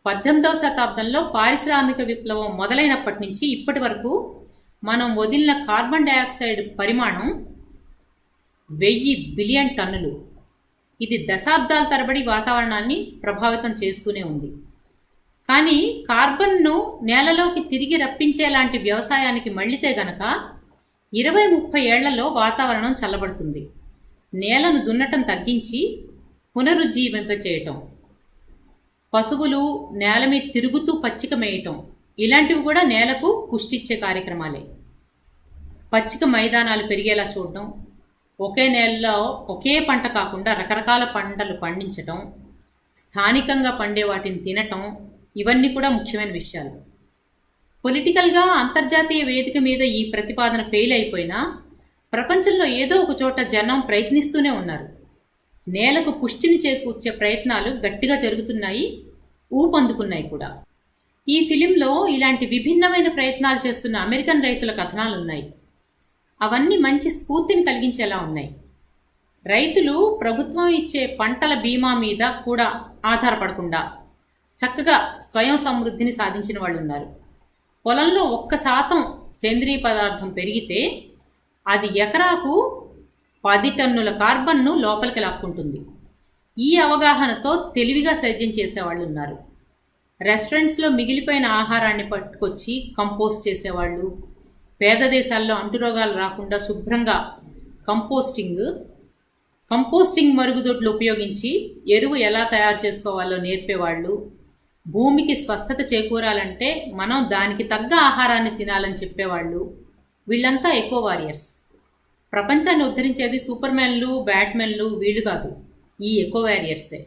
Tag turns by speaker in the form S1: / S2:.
S1: 18వ శతాబ్దంలో పారిశ్రామిక విప్లవం మొదలైనప్పటి నుంచి ఇప్పటి వరకు మనం వదిలిన కార్బన్ డయాక్సైడ్ పరిమాణం 1000 బిలియన్ టన్నులు. ఇది దశాబ్దాల తరబడి వాతావరణాన్ని ప్రభావితం చేస్తూనే ఉంది. కానీ కార్బన్ను నేలలోకి తిరిగి రప్పించేలాంటి వ్యవసాయానికి మళ్ళితే గనక 20-30 ఏళ్లలో వాతావరణం చల్లబడుతుంది. నేలను దున్నటం తగ్గించి పునరుజ్జీవింపచేయటం, పశువులు నేల మీద తిరుగుతూ పచ్చిక మేయటం, ఇలాంటివి కూడా నేలకు పుష్టిచ్చే కార్యక్రమాలే. పచ్చిక మైదానాలు పెరిగేలా చూడడం, ఒకే నేలలో ఒకే పంట కాకుండా రకరకాల పంటలు పండించటం, స్థానికంగా పండే వాటిని తినటం, ఇవన్నీ కూడా ముఖ్యమైన విషయాలు. పొలిటికల్గా అంతర్జాతీయ వేదిక మీద ఈ ప్రతిపాదన ఫెయిల్ అయిపోయినా ప్రపంచంలో ఏదో ఒక చోట జనం ప్రయత్నిస్తూనే ఉన్నారు. నేలకు పుష్టిని చేకూర్చే ప్రయత్నాలు గట్టిగా జరుగుతున్నాయి, ఊపందుకున్నాయి కూడా. ఈ ఫిలింలో ఇలాంటి విభిన్నమైన ప్రయత్నాలు చేస్తున్న అమెరికన్ రైతుల కథనాలున్నాయి. అవన్నీ మంచి స్ఫూర్తిని కలిగించేలా ఉన్నాయి. రైతులు ప్రభుత్వం ఇచ్చే పంటల బీమా మీద కూడా ఆధారపడకుండా చక్కగా స్వయం సమృద్ధిని సాధించిన వాళ్ళు ఉన్నారు. పొలంలో 1% సేంద్రీయ పదార్థం పెరిగితే అది ఎకరాకు 10 టన్నుల కార్బన్ను లోపలికి లాక్కుంటుంది. ఈ అవగాహనతో తెలివిగా సేద్యం చేసేవాళ్ళు ఉన్నారు. రెస్టారెంట్స్లో మిగిలిపోయిన ఆహారాన్ని పట్టుకొచ్చి కంపోస్ట్ చేసేవాళ్ళు, పేద దేశాల్లో అంటురోగాలు రాకుండా శుభ్రంగా కంపోస్టింగ్ మరుగుదొడ్లు ఉపయోగించి ఎరువు ఎలా తయారు చేసుకోవాలో నేర్పేవాళ్ళు, భూమికి స్వస్థత చేకూరాలంటే మనం దానికి తగ్గ ఆహారాన్ని తినాలని చెప్పేవాళ్ళు. వీళ్ళంతా ఎకో వారియర్స్. ప్రపంచాన్ని ఉద్ధరించేది సూపర్ మ్యాన్లు, బ్యాట్మెన్లు వీళ్ళు కాదు, ఈ ఎకో వారియర్సే.